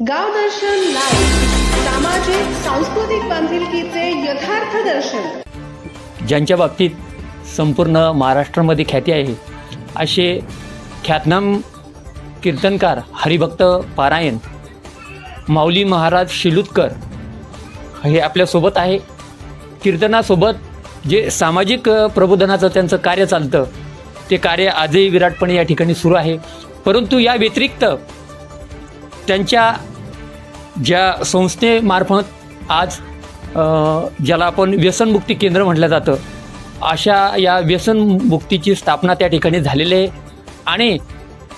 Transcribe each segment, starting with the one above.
गाव दर्शन लाईव्ह, सामाजिक सांस्कृतिक बांधिलकीचे यथार्थ दर्शन। ज्यांच्या बाबतीत संपूर्ण महाराष्ट्रामध्ये ख्याती आहे असे ख्यातनाम कीर्तनकार हरिभक्त पारायण माऊली महाराज शिलूतकर हे आपल्यासोबत आहे। कीर्तनासोबत जे सामाजिक प्रबोधनाचं त्यांचं कार्य चालतं ते कार्य आजही विराटपणे या ठिकाणी सुरू आहे। परंतु या व्यतिरिक्त त्यांच्या ज्या संस्थेमार्फत आज ज्याला आपण व्यसनमुक्ती केंद्र म्हटलं जातं अशा या व्यसनमुक्तीची स्थापना त्या ठिकाणी झालेली आहे आणि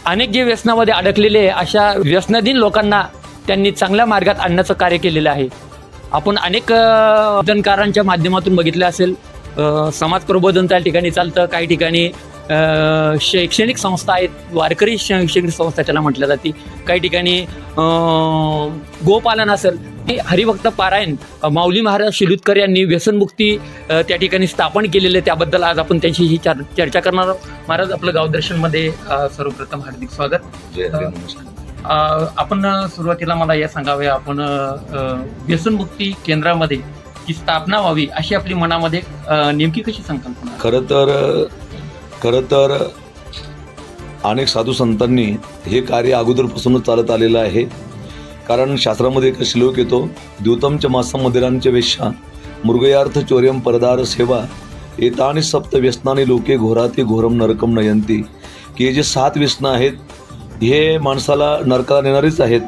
अनेक जे व्यसनामध्ये अडकलेले अशा व्यसनाधीन लोकांना त्यांनी चांगल्या मार्गात आणण्याचं कार्य केलेलं आहे। आपण अनेक कीर्तनकारांच्या माध्यमातून बघितलं असेल, समाज प्रबोधन त्या ठिकाणी चालतं, काही ठिकाणी शैक्षणिक संस्था आहेत, वारकरी शैक्षणिक संस्था त्याला म्हटलं जाते, काही ठिकाणी गोपालन असेल। हरिभक्त पारायण माऊली महाराज शिलूतकर यांनी व्यसनमुक्ती त्या ठिकाणी स्थापन केलेले, त्याबद्दल आज आपण त्यांची ही चर्चा करणार आहोत। महाराज, आपलं गावदर्शनमध्ये सर्वप्रथम हार्दिक स्वागत। आपण सुरुवातीला मला या सांगावे, आपण व्यसनमुक्ती केंद्रामध्ये की स्थापना व्हावी अशी आपली मनामध्ये नेमकी कशी संकल्पना? खरं तर अनेक साधू संतांनी हे कार्य अगोदरपासूनच चालत आलेलं आहे। कारण शास्त्रामध्ये एक श्लोक येतो, द्यूतमच मासम मदिरांच वेश्या मृगयार्थ चौर्यम परदार सेवा एतानि सप्त व्यसनानि लोके घोराती घोरम नरकम नयंती, की हे जे 7 व्यसनं आहेत हे माणसाला नरकाला नेणारीच आहेत।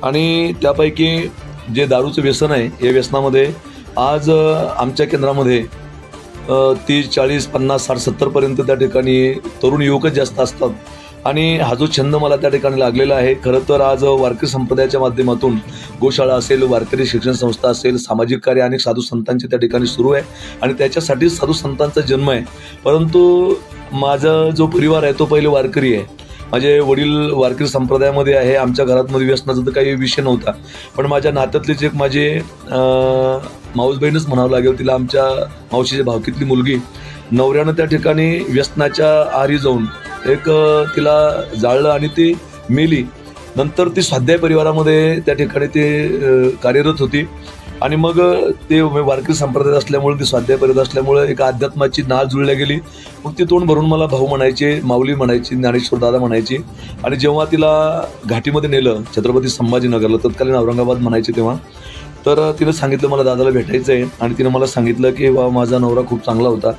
आणि त्यापैकी जे दारूचं व्यसन आहे, या व्यसनामध्ये आज आमच्या केंद्रामध्ये 30, 40, 50, 60, 70पर्यंत त्या ठिकाणी तरुण युवकच जास्त असतात आणि हा जो छंद मला त्या ठिकाणी लागलेला आहे। खरं तर आज वारकरी संप्रदायाच्या माध्यमातून गोशाळा असेल, वारकरी शिक्षण संस्था असेल, सामाजिक कार्य अनेक साधू संतांचे त्या ठिकाणी सुरू आहे आणि त्याच्यासाठीच साधू संतांचा जन्म आहे। परंतु माझा जो परिवार आहे तो पहिले वारकरी आहे। माझे वडील वारकरी संप्रदायामध्ये आहे। आमच्या घरातमध्ये व्यसनाचा तर काही विषय नव्हता, पण माझ्या नात्यातलीच एक माझे माऊस बहीणच म्हणावं लागेल, तिला आमच्या मावशीच्या भावकीतली मुलगी, नवऱ्यानं त्या ठिकाणी व्यसनाच्या आहारी जाऊन एक तिला जाळलं आणि ती मेली। नंतर ती स्वाध्याय परिवारामध्ये त्या ठिकाणी ते कार्यरत होती आणि मग ते वारकरी संप्रदाय असल्यामुळे, ती स्वाध्याय परिवार असल्यामुळे एक अध्यात्माची नाळ जुळल्या गेली। मग ती तोंड भरून मला भाऊ म्हणायचे, माऊली म्हणायची, ज्ञानेश्वर दादा म्हणायची। आणि जेव्हा तिला घाटीमध्ये नेलं छत्रपती संभाजीनगरला, तत्कालीन औरंगाबाद म्हणायचे तेव्हा, तर तिनं सांगितलं मला दादाला भेटायचं आहे आणि तिनं मला सांगितलं की वा माझा नवरा खूप चांगला होता,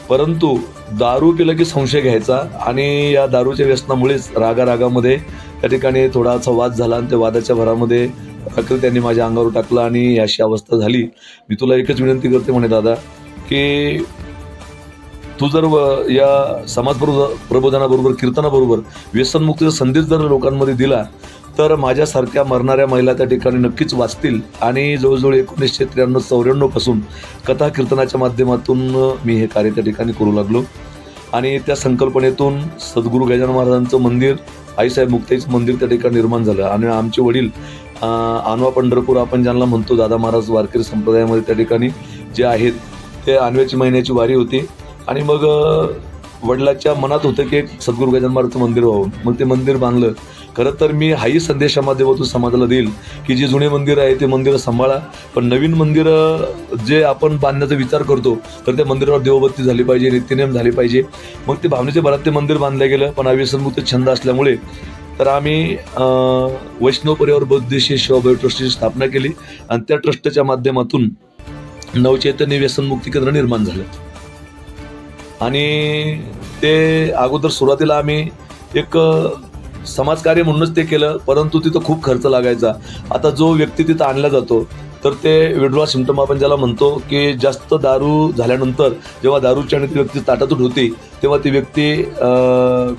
परंतु दारू पिलं की संशय घ्यायचा आणि या दारूच्या व्यसनामुळेच रागामध्ये त्या ठिकाणी थोडासा वाद झाला आणि त्या वादाच्या भरामध्ये त्यांनी माझ्या अंगावर टाकलं आणि अशी अवस्था झाली। मी तुला एकच विनंती करते म्हणे दादा, की तू जर या समाज प्रबोधनाबरोबर, कीर्तनाबरोबर व्यसनमुक्तीचा संदेश जर लोकांमध्ये दिला तर माझ्यासारख्या मरणाऱ्या महिला त्या ठिकाणी नक्कीच वाचतील। आणि जवळजवळ 1993-94 पासून कथा कीर्तनाच्या माध्यमातून मी हे कार्य त्या ठिकाणी करू लागलो आणि त्या संकल्पनेतून सद्गुरू गजानन महाराजांचं मंदिर, आईसाहेब मुक्ताईचं मंदिर त्या ठिकाणी निर्माण झालं। आणि आमचे वडील आणवा पंढरपूर आपण ज्यांना म्हणतो, दादा महाराज वारकरी संप्रदायामध्ये त्या ठिकाणी जे आहेत ते आणव्याची महिन्याची वारी होती आणि मग वडिलाच्या मनात होतं की एक सद्गुरू गजानन महाराजचं मंदिर व्हावं, मग ते मंदिर बांधलं। खरं तर मी हाही संदेशा माध्यमातून समाजाला देईल की जे जुने मंदिर आहे ते मंदिरं सांभाळा, पण नवीन मंदिरं जे आपण बांधण्याचा विचार करतो तर त्या मंदिरावर देवबत्ती झाली पाहिजे, नित्यनेम झाले पाहिजे। मग ते भावनेच्या भरात ते मंदिर बांधलं गेलं, पण हा व्यसनमुक्त छंद असल्यामुळे तर आम्ही वैष्णव परिवार बौद्धिशी सेवाभावी ट्रस्टची स्थापना केली आणि त्या ट्रस्टच्या माध्यमातून नवचैतन्य व्यसनमुक्ती केंद्र निर्माण झालं। आणि ते अगोदर सुरुवातीला आम्ही एक समाजकार्य म्हणूनच ते केलं, परंतु तिथं खूप खर्च लागायचा। आता जो व्यक्ती तिथं आणला जातो तर ते विड्रॉल सिम्पटम आपण ज्याला म्हणतो, की जास्त दारू झाल्यानंतर जेव्हा दारूची आणि ती व्यक्ती ताटातूट होते तेव्हा ती व्यक्ती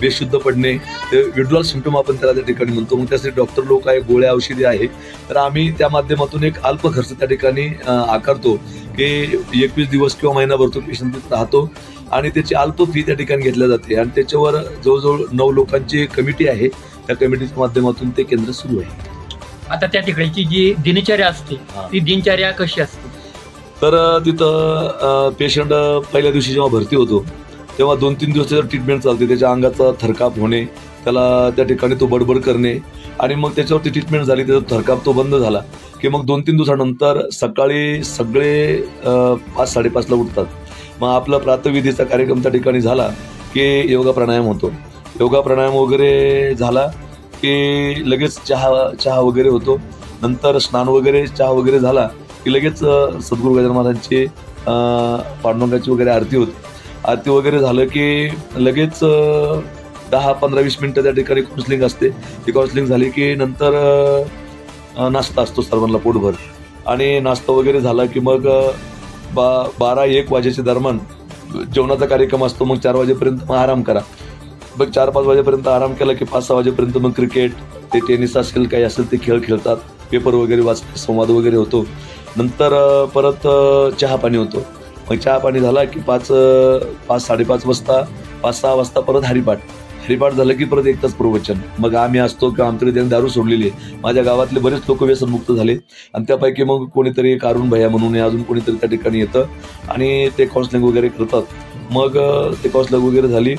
बेशुद्ध पडणे, ते विड्रॉल सिम्पटम आपण त्याला त्या ठिकाणी म्हणतो। मग त्यासाठी डॉक्टर लोक आहे, गोळ्या औषधी आहे, तर आम्ही त्या माध्यमातून एक अल्प खर्च त्या ठिकाणी आकारतो की 21 दिवस किंवा महिनाभर तो पेशंट तिथे राहतो आणि त्याची अल्प फी त्या ठिकाणी घेतल्या जाते आणि त्याच्यावर जवळजवळ 9 लोकांची कमिटी आहे, त्या कमिटीच्या माध्यमातून ते केंद्र सुरू आहे। आता त्या ठिकाणची जी दिनचर्या असते ती दिनचर्या कशी असते? तर तिथं पेशंट पहिल्या दिवशी जेव्हा भरती होतो तेव्हा 2-3 दिवस त्याचं ट्रीटमेंट चालते। त्याच्या अंगाचा थरकाप होणे, त्याला त्या ठिकाणी तो बडबड करणे आणि मग त्याच्यावरती ट्रीटमेंट झाली, त्याचा थरकाप तो बंद झाला की मग 2-3 दिवसानंतर सकाळी सगळे 5-5:30ला उठतात. मग आपला प्रातःविधीचा कार्यक्रम त्या ठिकाणी झाला की योगा प्राणायाम होतो. योगा प्राणायाम वगैरे झाला की लगेच चहा वगैरे होतो. नंतर स्नान वगैरे चहा वगैरे झाला की लगेच सद्गुरू गजानन महाराजांची पांडुरंगाची वगैरे आरती होती. आरती वगैरे झालं की लगेच 10-15-20 मिनटं त्या ठिकाणी काउन्सिलिंग असते. ती काउन्सिलिंग झाली की नंतर नाश्ता असतो सर्वांना पोटभर, आणि नाश्ता वगैरे झाला की मग 12-1 वाजेच्या दरम्यान जेवणाचा कार्यक्रम असतो. मग 4 वाजेपर्यंत मग आराम करा. मग 4-5 वाजेपर्यंत आराम केला की 5-6 वाजेपर्यंत मग क्रिकेट, ते टेनिस असेल काही असेल ते खेळ खेळतात. पेपर वगैरे वाचते, संवाद वगैरे होतो. नंतर परत चहा पाणी होतो. मग चहा पाणी झाला की 5-5:30 वाजता 5-6 वाजता परत हरिपाठ झालं की परत 1 तास प्रवचन. मग आम्ही असतो किंवा आमच्याकडे त्यांनी दारू सोडलेली आहे. माझ्या गावातले बरेच लोक व्यसनमुक्त झाले आणि त्यापैकी मग कोणीतरी एक अरुण भैया म्हणून अजून कोणीतरी त्या ठिकाणी येतं आणि ते काउन्सिलिंग वगैरे करतात. मग ते काउन्सिलिंग वगैरे झाली,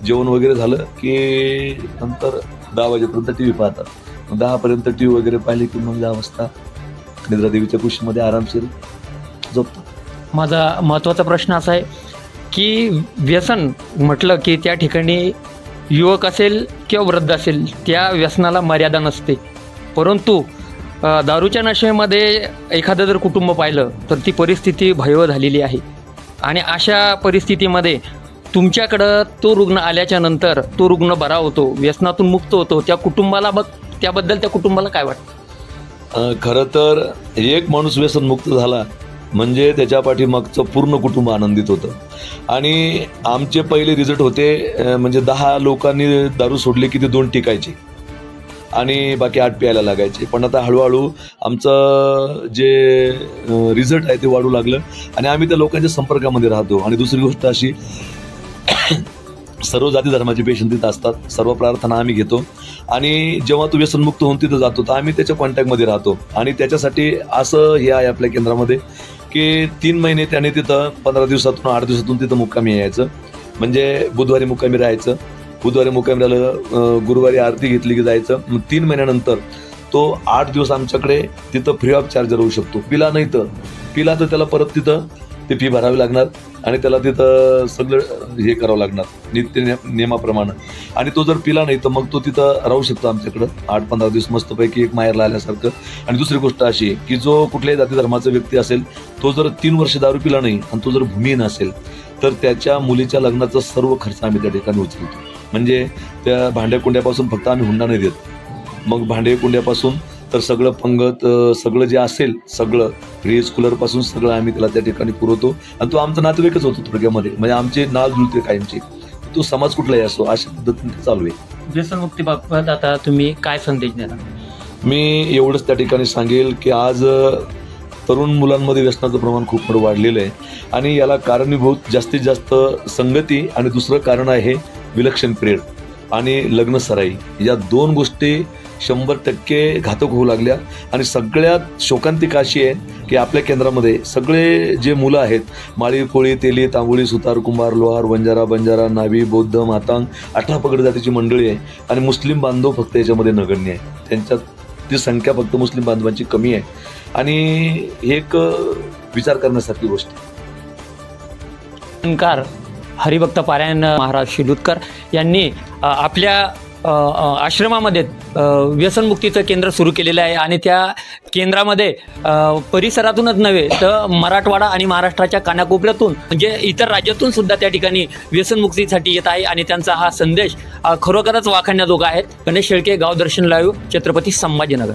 जेवण वगैरे झालं की नंतर 10 वाजेपर्यंत टी व्ही पाहतात. 10 पर्यंत टी व्ही वगैरे पाहिली की मग 10 वाजता निद्रादेवीच्या कुशीमध्ये आरामशीर झोपतात. माझा महत्त्वाचा प्रश्न असा आहे की व्यसन म्हटलं की त्या ठिकाणी युवक असेल किंवा वृद्ध असेल, त्या व्यसनाला मर्यादा नसते. परंतु दारूच्या नशेमध्ये एखादं जर कुटुंब पाहिलं तर ती परिस्थिती भयावह झालेली आहे. आणि अशा परिस्थितीमध्ये तुमच्याकडं तो रुग्ण आल्याच्या नंतर तो रुग्ण बरा होतो, व्यसनातून मुक्त होतो, त्याबद्दल त्या कुटुंबाला काय वाटतं? खरं तर एक माणूस व्यसनमुक्त झाला म्हणजे त्याच्या पाठीमागचं पूर्ण कुटुंब आनंदित होतं. आणि आमचे पहिले रिझल्ट होते म्हणजे 10 लोकांनी दारू सोडले की ते 2 टिकायचे आणि बाकी 8 प्यायला लागायचे. पण आता हळूहळू आमचं जे रिझल्ट आहे ते वाढू लागलं आणि आम्ही त्या लोकांच्या संपर्कामध्ये राहतो. आणि दुसरी गोष्ट अशी, सर्व जाती धर्माचे पेशंट तिथं असतात, सर्व प्रार्थना आम्ही घेतो. आणि जेव्हा तो व्यसनमुक्त होऊन तिथं जातो तर आम्ही त्याच्या कॉन्टॅक्टमध्ये राहतो. आणि त्याच्यासाठी असं हे आहे आपल्या केंद्रामध्ये की 3 महिने त्याने तिथं 15 दिवसातून 8 दिवसातून तिथं मुक्कामी यायचं. म्हणजे बुधवारी मुक्कामी राहायचं, बुधवारी मुक्कामी राहिलं, गुरुवारी आरती घेतली की जायचं. मग 3 महिन्यानंतर तो 8 दिवस आमच्याकडे तिथं फ्री ऑफ चार्ज राहू शकतो. पिला तर त्याला परत तिथं ते फी भरावी लागणार आणि त्याला तिथं सगळं हे करावं लागणार नित्य नियमाप्रमाणे. आणि तो जर पिला नाही तर मग तो तिथं राहू शकतो आमच्याकडं 8-15 दिवस मस्तपैकी एक माहेरला आल्यासारखं. आणि दुसरी गोष्ट अशी की जो कुठल्याही जाती धर्माचा व्यक्ती असेल, तो जर 3 वर्ष दारू पिला नाही आणि तो जर भूमिहीन असेल तर त्याच्या मुलीच्या लग्नाचा सर्व खर्च आम्ही त्या ठिकाणी उचलतो. म्हणजे त्या भांड्याकुंड्यापासून फक्त आम्ही हुंडा नाही देत, मग भांडेकुंड्यापासून तर सगळं पंगत सगळं जे असेल सगळं फ्रीज कूलरपासून सगळं आम्ही त्याला त्या ठिकाणी पुरवतो. आणि तो आमचा नातेवाईकच होतो थोडक्यामध्ये, म्हणजे आमचे नाव जुळते कायमचे. तो समाज कुठलाही असो अशा पद्धतीने चालू आहे. व्यसनमुक्तीबाबत आता तुम्ही काय संदेश देणार? मी एवढंच त्या ठिकाणी सांगेल की आज तरुण मुलांमध्ये व्यसनाचं प्रमाण खूप मोठं वाढलेलं आहे आणि याला कारणीभूत जास्तीत जास्त संगती आणि दुसरं कारण आहे विलक्षण प्रेम आणि लग्न सराई. या 2 गोष्टी 100% घातक होऊ लागल्या. आणि सगळ्यात शोकांतिक अशी आहे की आपल्या केंद्रामध्ये सगळे जे मुलं आहेत, माळी, कोळी, तेली, तांबोळी, सुतार, कुंभार, लोहार, बंजारा, नावी, बौद्ध, मातांग, 18 पगड जातीची मंडळी आहे. आणि मुस्लिम बांधव फक्त याच्यामध्ये नगण्य आहे. त्यांच्यात ती संख्या फक्त मुस्लिम बांधवांची कमी आहे. आणि हे एक विचार करण्यासारखी गोष्ट आहे. हरिभक्त पारायण महाराज शिलूतकर यांनी आपल्या आश्रमामध्ये व्यसनमुक्तीचं केंद्र सुरू केलेलं आहे. आणि त्या केंद्रामध्ये परिसरातूनच नव्हे तर मराठवाडा आणि महाराष्ट्राच्या कानाकोपऱ्यातून म्हणजे इतर राज्यातून सुद्धा त्या ठिकाणी व्यसनमुक्तीसाठी येत आहे. आणि त्यांचा हा संदेश खरोखरच वाखाणण्याजोगा आहे. गणेश शेळके, गाव दर्शन लाईव्ह, छत्रपती संभाजीनगर.